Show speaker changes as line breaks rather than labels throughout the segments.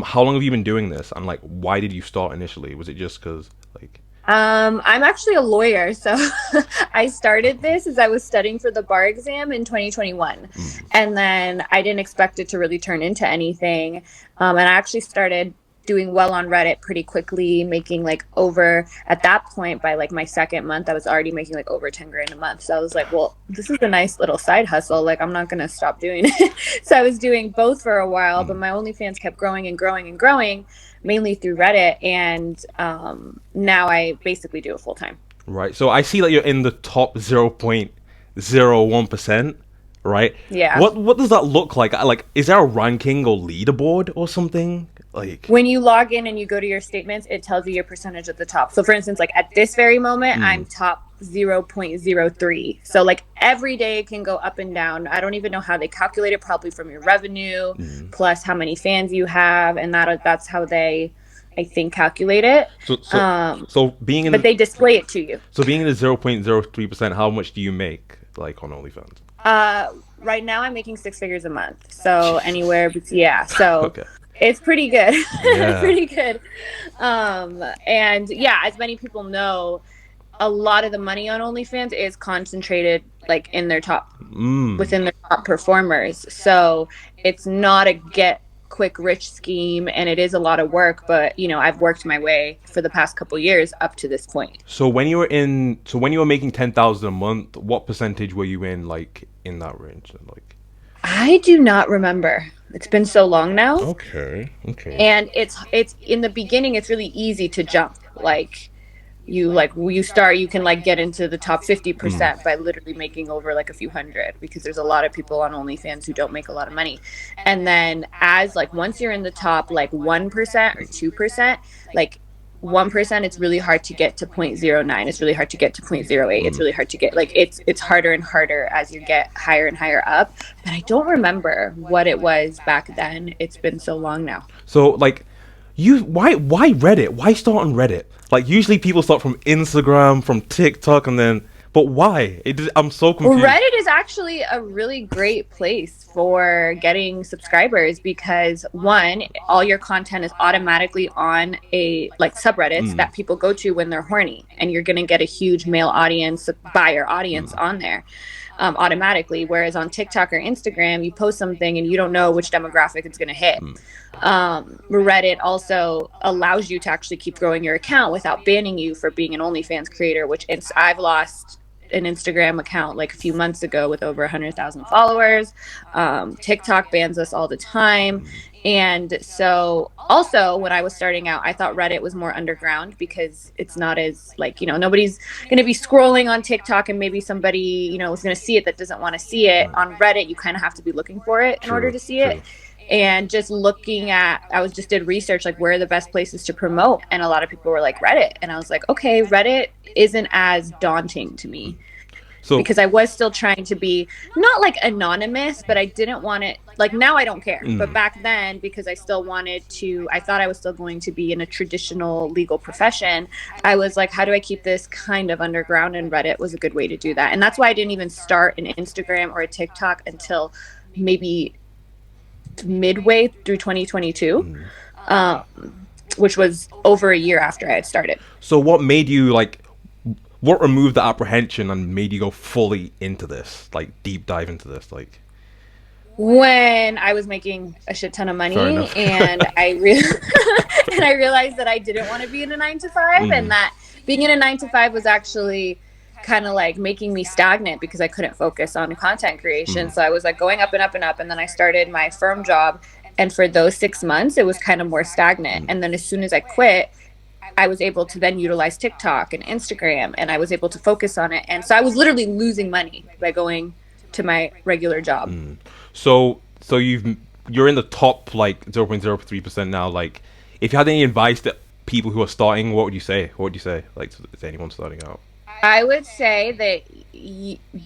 How long have you been doing this, and like, why did you start initially? Was it just because like?
I'm actually a lawyer, so I started this as I was studying for the bar exam in 2021.
Mm,
And then I didn't expect it to really turn into anything. And I actually started doing well on Reddit pretty quickly, making like over at that point by like my second month, I was already making like over 10 grand a month. So I was like, well, this is a nice little side hustle. Like, I'm not going to stop doing it. So I was doing both for a while, but
mm.
my OnlyFans kept growing and growing and growing, mainly through Reddit. And now I basically do it full time.
Right. So I see that you're in the top 0.01%. Right.
Yeah.
What does that look like? Like, is there a ranking or leaderboard or something? Like,
When you log in and you go to your statements, it tells you your percentage at the top. So, for instance, like at this very moment,
mm,
I'm top 0.03. So, like every day it can go up and down. I don't even know how they calculate it, probably from your revenue
mm.
plus how many fans you have. And that's how they, I think, calculate it.
So so
Um,
so being
but
in
they display it to you.
the 0.03%, how much do you make like on OnlyFans?
Right now I'm making six figures a month. So, anywhere, yeah. So,
Okay.
it's pretty good.
Yeah.
Pretty good. And yeah, as many people know, a lot of the money on OnlyFans is concentrated like in their top
Mm.
within their top performers. So it's not a get quick rich scheme, and it is a lot of work, but I've worked my way for the past couple years up to this point.
So when you were making 10,000 a month, what percentage were you in, like in that range? Like,
I do not remember. It's been so long now.
okay, okay.
And it's in the beginning it's really easy to jump. You start, you can like get into the top
Mm,
50% by literally making over like a few hundred, because there's a lot of people on OnlyFans who don't make a lot of money. And then as like once you're in the top like 1% or 2%, like 1%, it's really hard to get to 0.09. It's really hard to get to 0.08. It's
mm.
really hard to get, like, it's harder and harder as you get higher and higher up. But I don't remember what it was back then. It's been so long now.
So like, why Reddit? Why start on Reddit? Like usually people start from Instagram, from TikTok, and then but why? I'm so confused.
Reddit is actually a really great place for getting subscribers because one, all your content is automatically on a like subreddits
Mm,
that people go to when they're horny, and you're going to get a huge male audience, buyer audience
mm,
on there automatically. Whereas on TikTok or Instagram, you post something and you don't know which demographic it's going to hit.
mm.
Reddit also allows you to actually keep growing your account without banning you for being an OnlyFans creator, which I've lost an Instagram account like a few months ago with over 100,000 followers. TikTok bans us all the time. And so, also, when I was starting out, I thought Reddit was more underground because it's not as like, nobody's going to be scrolling on TikTok and maybe somebody, is going to see it that doesn't want to see it.
Right.
On Reddit, you kind of have to be looking for it in order
True,
to see it.
true.
And just looking at, I was just did research like where are the best places to promote, and a lot of people were like Reddit, and I was like, okay, Reddit isn't as daunting to me
So,
because I was still trying to be not like anonymous, but I didn't want it like, now I don't care. But
mm,
back then, because I still wanted to, I thought I was still going to be in a traditional legal profession. I was like, how do I keep this kind of underground? And Reddit was a good way to do that. And that's why I didn't even start an Instagram or a TikTok until maybe midway through 2022,
mm.
um, which was over a year after I had started.
So what made you like? What removed the apprehension and made you go fully into this, like deep dive into this? Like,
When I was making a shit ton of
fair
money,
enough.
and and I realized that I didn't want to be in a 9 to 5, and
Mm,
that being in a 9 to 5 was actually kind of like making me stagnant because I couldn't focus on content creation.
mm,
So I was like going up and up and up, and then I started my firm job, and for those 6 months it was kind of more stagnant.
mm.
And then as soon as I quit, I was able to then utilize TikTok and Instagram, and I was able to focus on it. And so I was literally losing money by going to my regular job.
So you're in the top like 0.03% now. Like, if you had any advice to people who are starting, what would you say? What would you say, like, to anyone starting out?
I would say that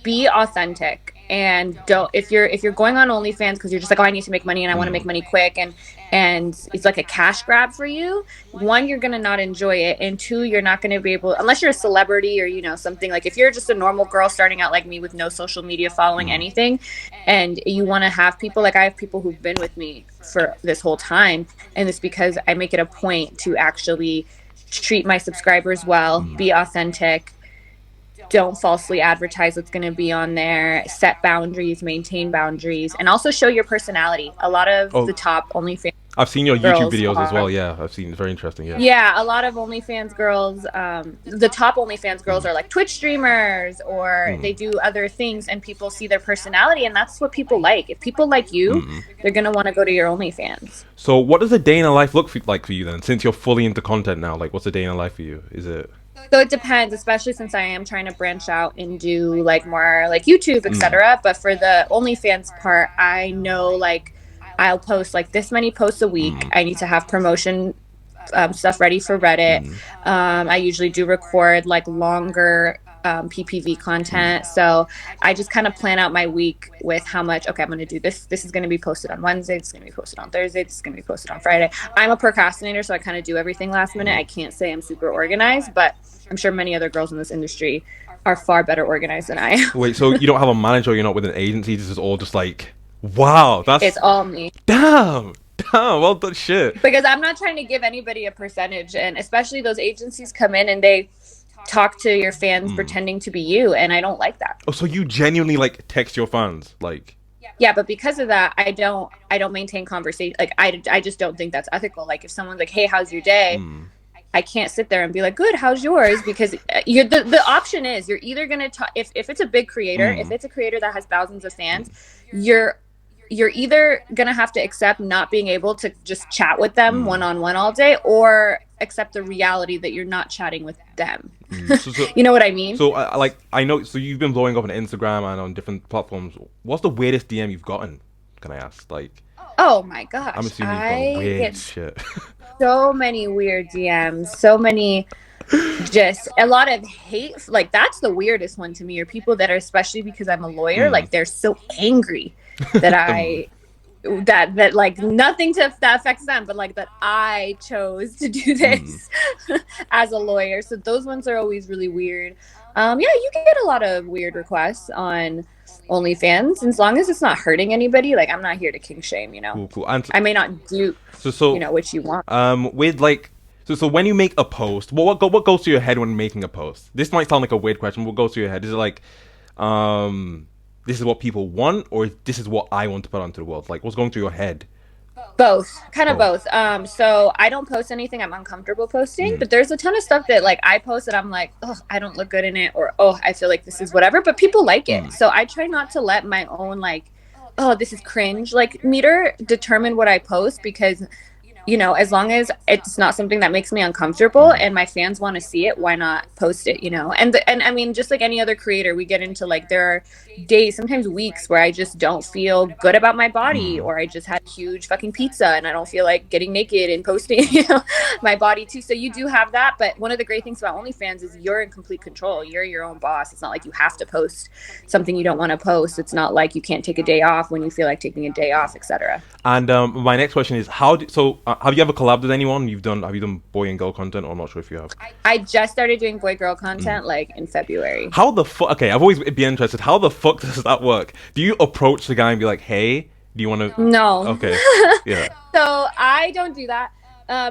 be authentic and don't if you're going on OnlyFans because you're just like, oh, I need to make money and I want to make money quick, and it's like a cash grab for you. One, you're gonna not enjoy it, and two, you're not gonna be able, unless you're a celebrity or something, like if you're just a normal girl starting out like me with no social media following anything, and you want to have people, like I have people who've been with me for this whole time, and it's because I make it a point to actually treat my subscribers well, be authentic, don't falsely advertise what's going to be on there, set boundaries, maintain boundaries, and also show your personality. A lot of
Oh,
the top OnlyFans
I've seen your YouTube
girls
videos as well.
are,
Yeah, I've seen. It's very interesting. Yeah.
yeah, a lot of OnlyFans girls, the top OnlyFans girls are like Twitch streamers or they do other things, and people see their personality, and that's what people like. If people like you, they're going to want to go to your OnlyFans.
So, what does a day in a life like for you then? Since you're fully into content now, like, what's a day in a life for you? Is it?
So it depends, especially since I am trying to branch out and do like more like YouTube, etc. But for the OnlyFans part, I know like I'll post like this many posts a week. I need to have promotion stuff ready for Reddit. I usually do record like longer PPV content. So I just kind of plan out my week with how much, okay, I'm going to do this. This is going to be posted on Wednesday. This is going to be posted on Thursday. This is going to be posted on Friday. I'm a procrastinator, so I kind of do everything last minute. I can't say I'm super organized, but I'm sure many other girls in this industry are far better organized than I am.
Wait, so you don't have a manager? You're not with an agency? This is all just like, wow, that's
It's all me.
damn, damn, well done, shit.
Because I'm not trying to give anybody a percentage, and especially those agencies come in and they talk to your fans pretending to be you, and I don't like that.
Oh, so you genuinely like text your fans, like?
Yeah, but because of that, I don't maintain conversation. Like I just don't think that's ethical. Like if someone's like, "Hey, how's your day?" I can't sit there and be like, "Good, how's yours?" Because the option is you're either gonna talk, if it's a big creator, if it's a creator that has thousands of fans, you're either gonna have to accept not being able to just chat with them one-on-one all day, or accept the reality that you're not chatting with them. You know what I mean?
So I know. So you've been blowing up on Instagram and on different platforms. What's the weirdest DM you've gotten? Can I ask? Like,
oh my gosh,
I'm assuming you've
I
got weird
get
shit.
so many weird DMs, so many, just a lot of hate. Like that's the weirdest one to me, are people that are, especially because I'm a lawyer, like they're so angry that I that like nothing that affects them, but like that I chose to do this as a lawyer. So those ones are always really weird. Yeah, you can get a lot of weird requests on OnlyFans, and as long as it's not hurting anybody, like I'm not here to kink shame,
Cool. And
I may not do what you want.
With like, so when you make a post, what goes through your head when making a post? This might sound like a weird question. What goes through your head? Is it like, this is what people want, or this is what I want to put onto the world? Like, what's going through your head?
Both, kind of both. So I don't post anything I'm uncomfortable posting, but there's a ton of stuff that like I post that I'm like, oh, I don't look good in it, or oh, I feel like this is whatever, but people like it. So I try not to let my own like, oh, this is cringe, like meter determine what I post, because as long as it's not something that makes me uncomfortable and my fans want to see it, why not post it, And I mean, just like any other creator, we get into like, there are days, sometimes weeks, where I just don't feel good about my body, or I just had a huge fucking pizza and I don't feel like getting naked and posting, my body too. So you do have that. But one of the great things about OnlyFans is you're in complete control. You're your own boss. It's not like you have to post something you don't want to post. It's not like you can't take a day off when you feel like taking a day off, etc.
And my next question is, have you ever collabed with anyone? Have you done boy and girl content? Or I'm not sure if you have.
I just started doing boy girl content like in February.
How the fuck? Okay, I've always been interested. How the fuck does that work? Do you approach the guy and be like, "Hey, do you want to?"
No.
Okay. Yeah.
So I don't do that.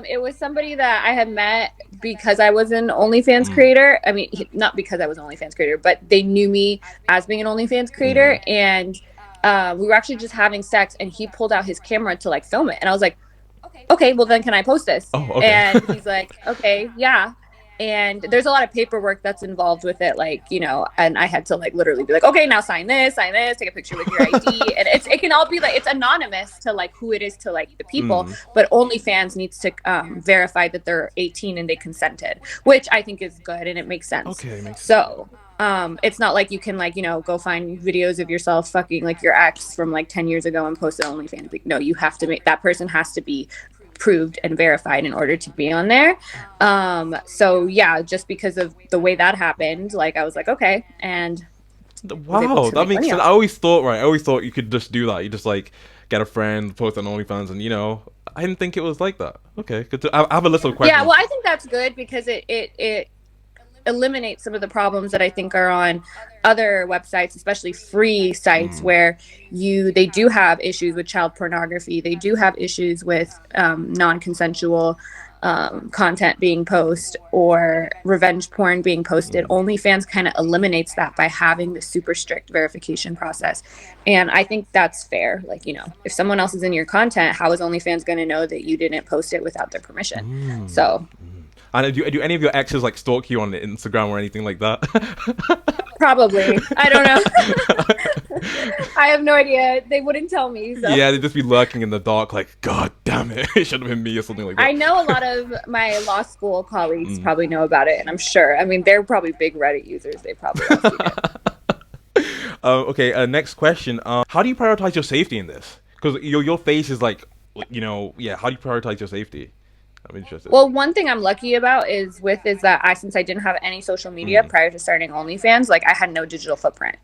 It was somebody that I had met because I was an OnlyFans creator. I mean, not because I was an OnlyFans creator, but they knew me as being an OnlyFans creator, and we were actually just having sex, and he pulled out his camera to like film it, and I was like, okay, well then can I post this?
Oh, okay.
And he's like, okay, yeah. And there's a lot of paperwork that's involved with it, like, and I had to like literally be like, okay, now sign this, take a picture with your ID. And it can all be like, it's anonymous to like who it is to like the people, but OnlyFans needs to verify that they're 18 and they consented, which I think is good and it makes sense.
Okay, makes sense.
So it's not like you can like, go find videos of yourself fucking like your ex from like 10 years ago and post it on OnlyFans. Like, no, you have to that person has to be proved and verified in order to be on there. So yeah, just because of the way that happened, like I was like, okay, and was able
Wow,
to
that
make
makes
money
sense.
off.
I always thought, right? I always thought you could just do that. You just like get a friend, post on OnlyFans, and I didn't think it was like that. Okay, good. I have a list of
Yeah,
questions.
well, I think that's good because it eliminate some of the problems that I think are on other websites, especially free sites where they do have issues with child pornography. They do have issues with non-consensual content being posted or revenge porn being posted. OnlyFans kind of eliminates that by having the super strict verification process. And I think that's fair. Like, if someone else is in your content, how is OnlyFans going to know that you didn't post it without their permission? So
And do any of your exes like stalk you on Instagram or anything like that?
probably. I don't know. I have no idea. They wouldn't tell me. So
Yeah, they'd just be lurking in the dark, like, God damn it, it should have been me or something like
I
that.
know a lot of my law school colleagues probably know about it, and I'm sure. I mean, they're probably big Reddit users. They probably all seen it.
Okay, next question. How do you prioritize your safety in this? Because your face is like, yeah. How do you prioritize your safety? I'm interested.
Well, one thing I'm lucky about is that since I didn't have any social media prior to starting OnlyFans, like I had no digital footprint.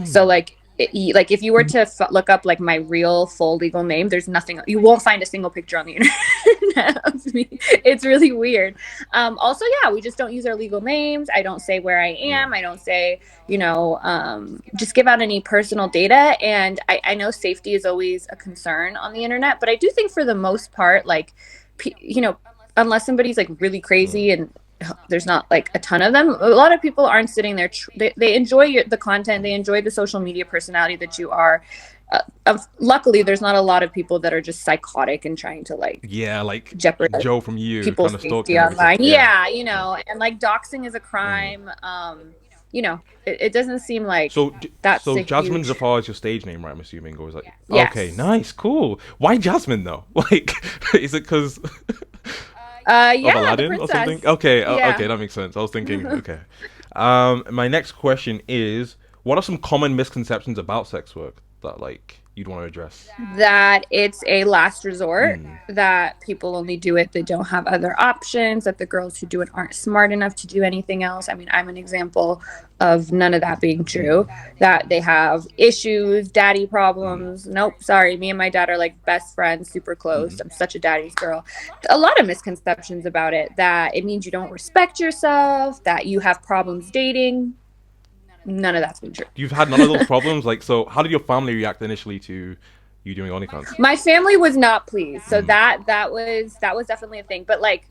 So like if you were to look up like my real full legal name, there's nothing. You won't find a single picture on the internet of me. It's really weird. Also, yeah, we just don't use our legal names. I don't say where I am. I don't say just give out any personal data. And I know safety is always a concern on the internet, but I do think for the most part, like unless somebody's like really crazy and there's not like a ton of them, a lot of people aren't sitting there. They enjoy the content. They enjoy the social media personality that you are. Luckily, there's not a lot of people that are just psychotic and trying to like jeopardize
Joe from you
people's
kind of stalking
safety
everything.
online. Yeah, and like doxing is a crime. It doesn't seem like that's
so
a
Jasmine
huge...
Zafar is your stage name, right? I'm assuming, or is like
Yes.
okay, nice, cool. Why Jasmine though? Like, is it because
Yeah,
of Aladdin
the
or
princess.
something? Okay,
Yeah.
okay, that makes sense. I was thinking, okay. My next question is, what are some common misconceptions about sex work that like you'd want to address?
That it's a last resort, that people only do it, they don't have other options, that the girls who do it aren't smart enough to do anything else. I mean, I'm an example of none of that being true, that they have issues, daddy problems. Nope, sorry, me and my dad are like best friends, super close. I'm such a daddy's girl. A lot of misconceptions about it, that it means you don't respect yourself, that you have problems dating. None of that's been true.
You've had none of those problems? Like, so how did your family react initially to you doing OnlyFans?
My family was not pleased, so that was definitely a thing. But like,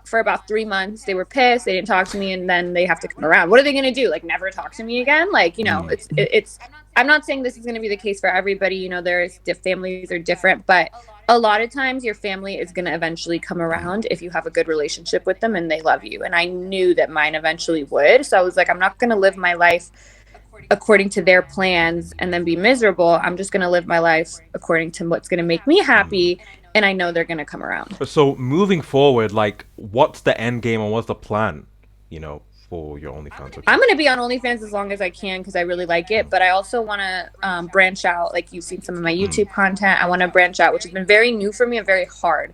for about 3 months they were pissed, they didn't talk to me, and then they have to come around. What are they going to do, like never talk to me again? Like, it's I'm not saying this is going to be the case for everybody. There's families are different, but a lot of times your family is going to eventually come around if you have a good relationship with them and they love you. And I knew that mine eventually would. So I was like, I'm not going to live my life according to their plans and then be miserable. I'm just going to live my life according to what's going to make me happy. And I know they're going to come around.
So moving forward, like, what's the end game and what's the plan, for your OnlyFans?
I'm going to be on OnlyFans as long as I can because I really like it. But I also want to branch out. Like, you've seen some of my YouTube content. I want to branch out, which has been very new for me and very hard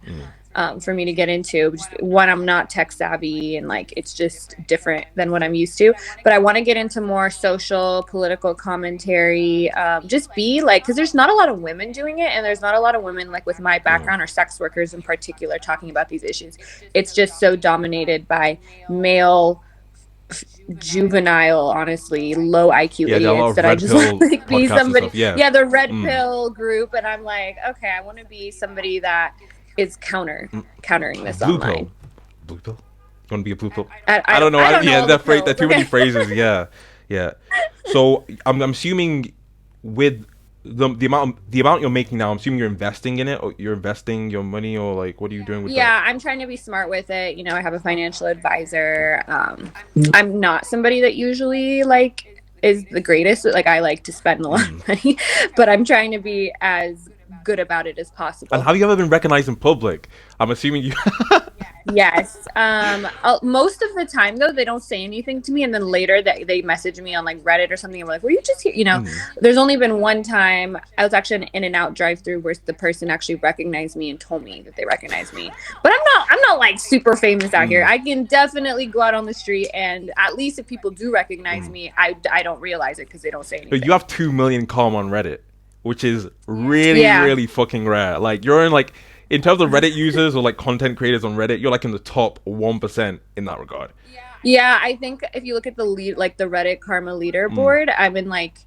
for me to get into. Just, one, I'm not tech savvy, and like it's just different than what I'm used to. But I want to get into more social, political commentary. Just be like, because there's not a lot of women doing it, and there's not a lot of women like with my background or sex workers in particular talking about these issues. It's just so dominated by male, juvenile, honestly, low IQ idiots that I just want to like be somebody. Yeah, the red pill group, and I'm like, okay, I want to be somebody that is countering this online.
Blue pill? You want to be a blue pill?
I
don't know.
I don't know
that phrase,
pills,
too many phrases. Yeah. So I'm assuming with the amount you're making now, I'm assuming you're investing in it, or you're investing your money, or like what are you doing with that?
Yeah, I'm trying to be smart with it. I have a financial advisor. I'm not somebody that usually like is the greatest. Like, I like to spend a lot of money, but I'm trying to be as good about it as possible.
And have you ever been recognized in public? I'm assuming you.
Yes. Most of the time though, they don't say anything to me, and then later they message me on like Reddit or something. And we're like, "Were you just here?"
Mm.
There's only been one time I was actually in an In-N-Out drive-through where the person actually recognized me and told me that they recognized me. But I'm not like super famous out here.
Mm.
I can definitely go out on the street, and at least if people do recognize
Mm.
me, I don't realize it because they don't say
But you
anything.
have 2 million calm on Reddit, which is really,
Yeah.
really fucking rare. Like you're in like in terms of Reddit users or like content creators on Reddit, you're like in the top 1% in that regard.
Yeah, I think if you look at the lead, like the Reddit Karma
Mm.
leaderboard, I'm in like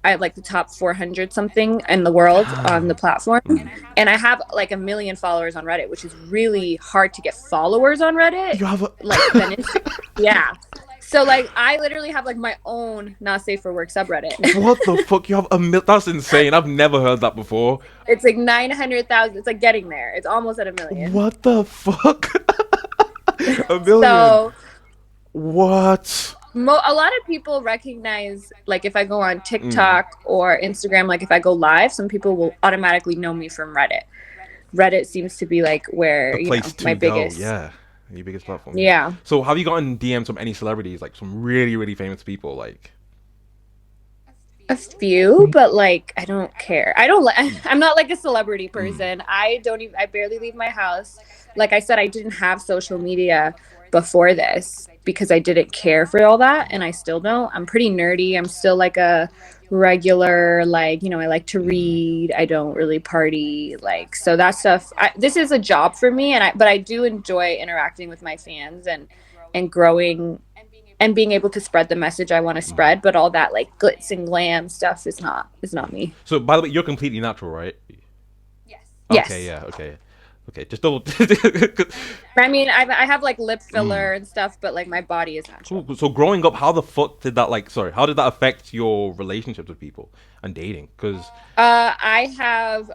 I have like the top 400 something in the world on the
Damn.
platform.
Mm.
And I have like 1 million followers on Reddit, which is really hard to get followers on Reddit,
You have a
like than Instagram. Yeah. So like I literally have like my own not safe for work subreddit.
what the fuck? You have That's insane. I've never heard that before.
It's like 900,000. It's like getting there. It's almost at 1 million.
What the fuck? A million.
So
What?
a lot of people recognize, like if I go on
Mm.
TikTok or Instagram, like if I go live, some people will automatically know me from Reddit. Reddit seems to be like
The
where,
place
my
to go.
biggest.
Yeah. Your biggest platform. Yeah.
Yeah.
So have you gotten DMs from any celebrities, like some really, really famous people, like?
A few, but like I don't care. I don't like I'm not like a celebrity
Mm.
person. I barely leave my house. Like I said, I didn't have social media before this because I didn't care for all that, and I still don't. I'm pretty nerdy. I'm still like a regular, like, I like to
Mm.
read. I don't really party, like, so that stuff. This is a job for me, but I do enjoy interacting with my fans and growing and being able to spread the message I want to
Mm.
spread. But all that like glitz and glam stuff is not me.
So by the way, you're completely natural, right? Okay,
Yes.
yeah, okay, okay. Just double.
I mean, I have like lip
Mm.
filler and stuff, but like my body is natural.
Cool. So growing up, how the fuck did that like? Sorry, how did that affect your relationships with people and dating? Because
I have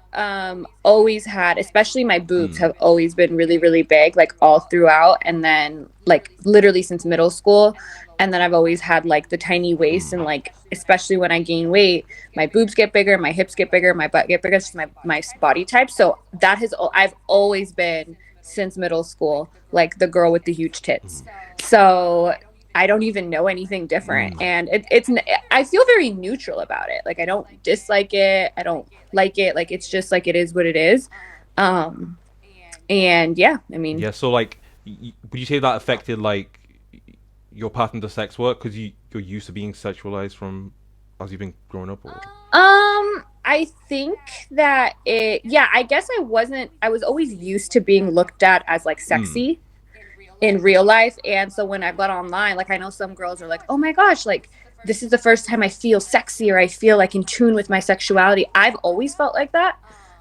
always had, especially my boobs
mm.
have always been really, really big, like all throughout, and then like literally since middle school. And then I've always had like the tiny waist,
Mm.
and like especially when I gain weight, my boobs get bigger, my hips get bigger, my butt get bigger. It's just my body type. So I've always been since middle school like the girl with the huge tits.
Mm.
So I don't even know anything different.
Mm.
And I feel very neutral about it. Like I don't dislike it. I don't like it. Like it's just like it is what it is. Um, and yeah, I mean,
Yeah. So like, would you say that affected like your path into sex work because you're used to being sexualized from as you've been growing up? Or
I think that yeah, I guess I was always used to being looked at as like
mm.
sexy in real life. And so when I got online, like I know some girls are like, oh my gosh, like this is the first time I feel sexy or I feel like in tune with my sexuality. I've always felt like that.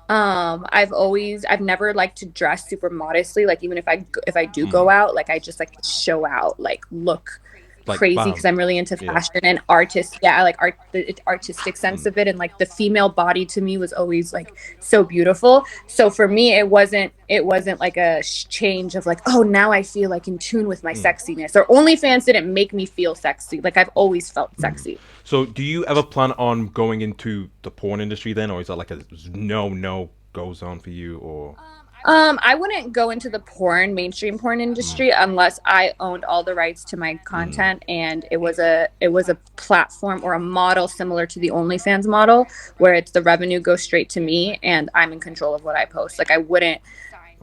I've never liked to dress super modestly. Like even if I do go
Mm.
out, like I just like to show out, like look
Like
crazy because
bam.
I'm really into
Yeah.
fashion and artist. Yeah, I like the artistic sense
Mm.
of it, and like the female body to me was always like so beautiful. So for me, it wasn't like a change of like, oh, now I feel like in tune with my
Mm.
sexiness. Or OnlyFans didn't make me feel sexy. Like I've always felt sexy.
So do you ever plan on going into the porn industry then, or is that like a no go zone for you? Or
I wouldn't go into the mainstream porn
mm.
industry unless I owned all the rights to my
Mm.
content, and it was a platform or a model similar to the OnlyFans model where it's the revenue goes straight to me and I'm in control of what I post. Like I wouldn't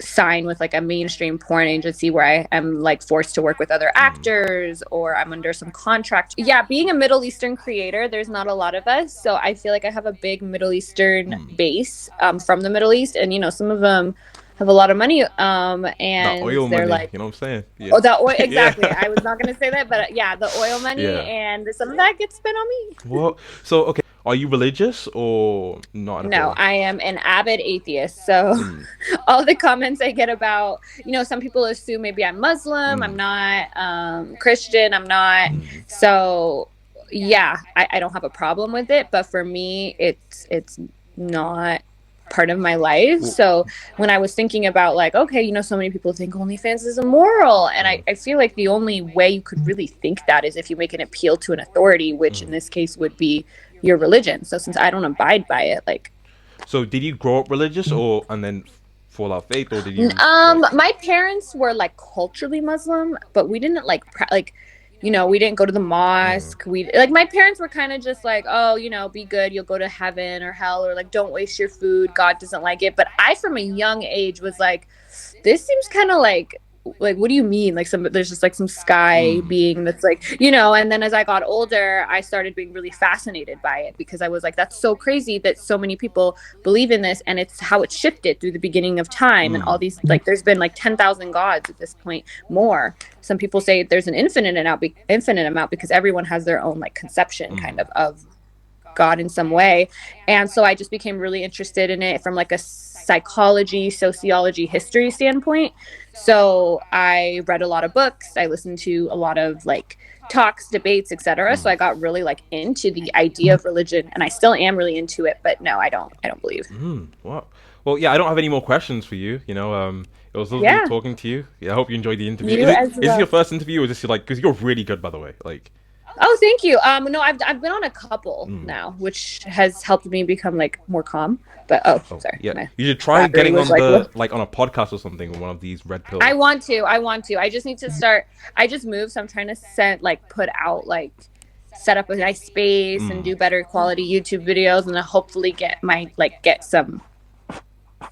sign with like a mainstream porn agency where I am like forced to work with other
Mm.
actors or I'm under some contract. Yeah, being a Middle Eastern creator, there's not a lot of us. So I feel like I have a big Middle Eastern
Mm.
base from the Middle East. And, some of them have a lot of money.
That
And
oil
they're
money,
like,
you know what I'm saying? Yeah.
oh, the oil. Exactly.
Yeah.
I was not going to say that, but yeah, the oil money
Yeah.
and some of that gets spent on me.
What? So okay, are you religious or not at
No,
all?
I am an avid atheist. So
Mm.
all the comments I get about, some people assume maybe I'm Muslim. I'm
Mm.
not Christian. I'm not.
Mm.
So yeah, I don't have a problem with it. But for me, it's not part of my life.
Well,
So when I was thinking about like, okay, so many people think OnlyFans is immoral. And
mm.
I feel like the only way you could really think that is if you make an appeal to an authority, which in
Mm.
this case would be your religion. So since I don't abide by it, like
So did you grow up religious or and then fall out faith, or did you
My parents were like culturally Muslim, but we didn't like we didn't go to the mosque. We like my parents were kind of just like, oh, be good, you'll go to heaven or hell, or like don't waste your food, God doesn't like it. But I, from a young age, was like, this seems kind of like what do you mean, like there's just like some sky being that's like, and then as I got older, I started being really fascinated by it, because I was like, that's so crazy that so many people believe in this, and it's how it shifted through the beginning of time, and all these, like, there's been like 10,000 gods at this point, more. Some people say there's an infinite amount because everyone has their own like conception kind of God in some way. And so I just became really interested in it from like a psychology, sociology, history standpoint. So I read a lot of books, I listened to a lot of like talks, debates, etc. So I got really like into the idea of religion, and I still am really into it, but no, I don't believe.
Wow. Well, yeah, I don't have any more questions for you. It was lovely
Yeah,
talking to you. Yeah, I hope you enjoyed the interview.
you as
Is this
well.
your first interview, or is this like, because you're really good, by the way? Like,
Oh, thank you. No, I've been on a couple now, which has helped me become like more calm. But
oh
sorry,
yeah,
my
you should try
battery
getting
was
on
like,
the like on a podcast or something with one of these red pills.
I want to. I want to. I just need to start. I just moved, so I'm trying to put out, like, set up a nice space and do better quality YouTube videos, and then hopefully get some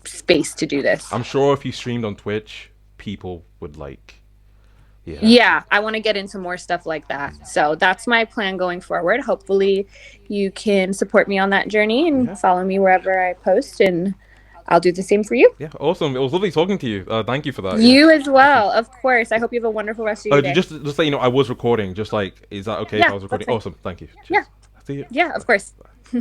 space to do this.
I'm sure if you streamed on Twitch, people would like, yeah.
Yeah, I want to get into more stuff like that. So that's my plan going forward. Hopefully, you can support me on that journey and follow me wherever I post, and I'll do the same for you.
Yeah, awesome. It was lovely talking to you. Thank you for that. Yeah.
You as well, of course. I hope you have a wonderful rest of your day.
Just let you know, I was recording. Just like, is that okay if I
Yeah,
was
that's
recording?
fine.
Awesome. Thank you.
Yeah,
Cheers. See you.
yeah, of course.